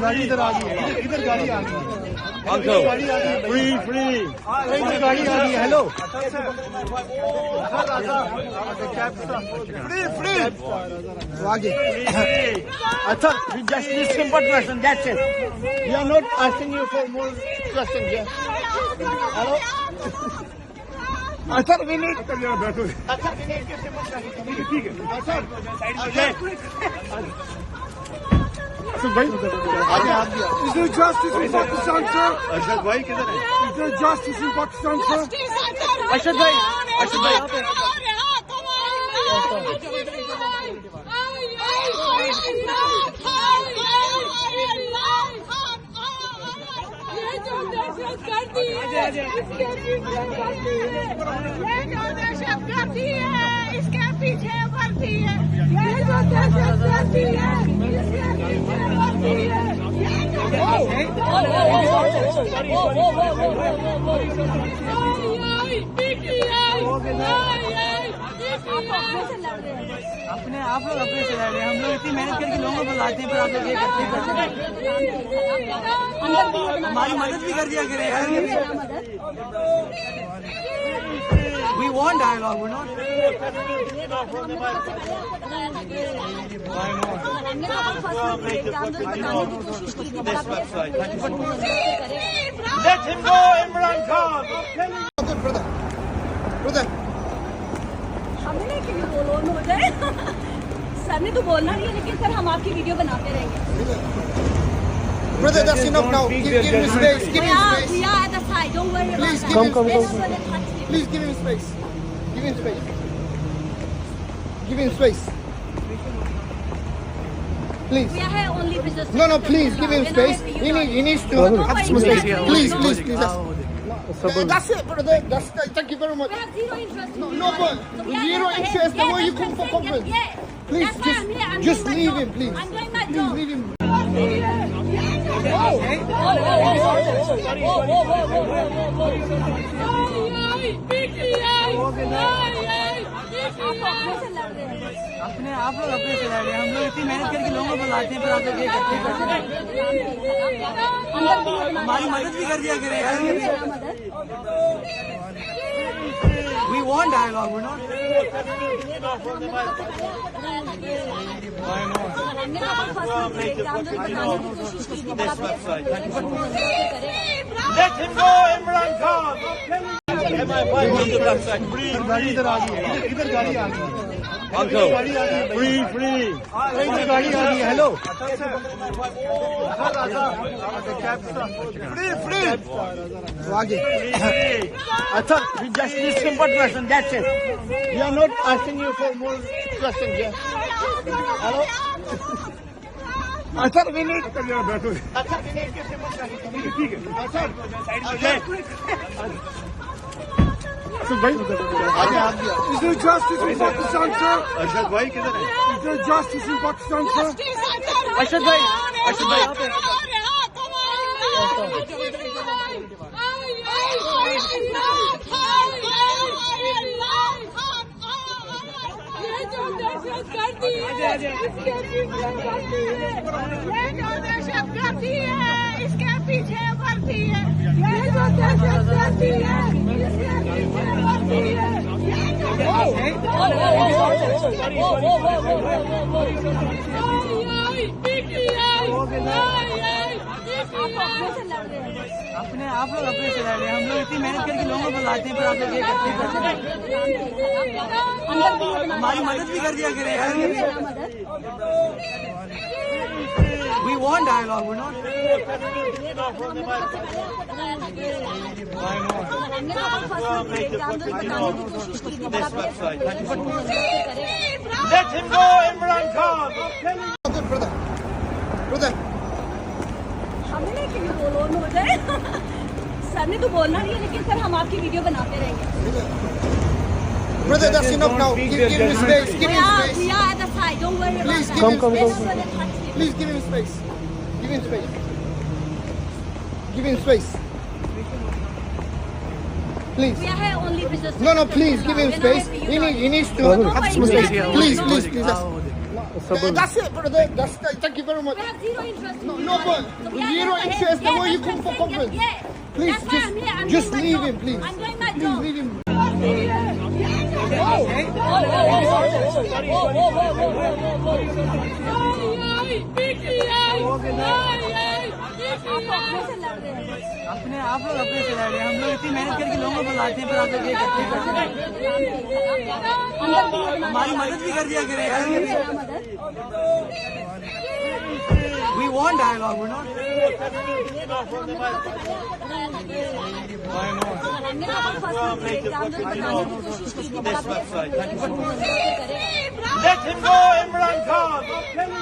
गाड़ी इधर आ गई है, इधर गाड़ी आ गई है, फ्री फ्री इधर गाड़ी आ गई है। हेलो फ्री फ्री आगे अच्छा just this simple question, that's it. We are not asking you for more questions here. Hello Athar we need Athar we need simple question. ठीक है Athar भाई आगे आप भी Is there justice in Pakistan, sir? Arshad भाई किधर है? Is there justice in Pakistan, sir? Arshad भाई यहाँ पे इसके पीछे वर्दी है, ये जो दहशतगर्दी है, इसके पीछे वर्दी है, अपने आप लोग अपने से लड़ रहे हैं। हम लोग इतनी मेहनत करके लोगों को बुलाते हैं, पर आप लोग ये करते हैं। हमारी मदद भी कर दिया करें यार। We want dialogue, we're not. Let him go, Imran Khan. Brother. हमने क्यों बोलो हो जाए। सर ने तो बोलना नहीं है, लेकिन सर हम आपकी वीडियो बनाते रहेंगे। Brother, that's enough now. Give him space. Give him space. Yeah, at the side. Don't worry about Please that. come. Please give him space. Give him space. Give him space. Please. We are here only business. No, please give him space. He needs to have some space. Please. That's it, brother. Thank you very much. We have zero interest. No, but zero interest. The way you come for conference. Please, just leave him, please. I'm doing my Please job. leave him. अपने आप लोग अपने से लड़ रहे हैं। हम लोग इतनी मेहनत करके लोगों को बुलाते हैं, पर आप लोग ये करते हैं। हमारी मदद भी कर दिया करें यार। We want dialogue, we're not. Let him go, Imran Khan. गाड़ी इधर आ गई है, इधर गाड़ी आ गई है, फ्री इधर गाड़ी आ गई है। हेलो फ्री आगे अच्छा just this simple question, that's it. We are not asking you for more questions here. Hello Athar we need simple question. ठीक है भाई आगे आप भी Is there justice in Pakistan, sir? Arshad भाई किधर है? Is there justice in Pakistan, sir? Arshad भाई यहाँ पे इसके पीछे वर्दी है, ये जो दहशतगर्दी है, इसके पीछे वर्दी है। अपने आप लोग अपने से लड़ रहे हैं। हम लोग इतनी मेहनत करके लोगों को बुलाते हैं, पर आप लोग ये करते हैं। हमारी मदद भी कर दिया करें यार। We want dialogue, we're not. Let him go, Imran Khan. Brother. हमने क्यों बोलो हो जाए। सर ने तो बोलना नहीं है, लेकिन सर हम आपकी वीडियो बनाते रहेंगे। Brother, that's enough now. Give him space. Give him space. Yeah, at the side. Don't worry about Please that. come. Please give him space. Give him space. Give him space. Please. We are here only business. No, please give him space. He needs to have some space. Please. That's it, brother. Thank you very much. We have zero interest. No, but zero interest. The way you come for conference. Please, just leave him, please. I'm doing my Please job. leave him. अपने आप लोग अपने से लड़ रहे हैं, हम लोग इतनी मेहनत करके लोगों को बुलाते हैं पर आप लोग ये करते हैं। हमारी मदद भी कर दिया करें यार। We want dialogue, we're not. Let him go, Imran Khan.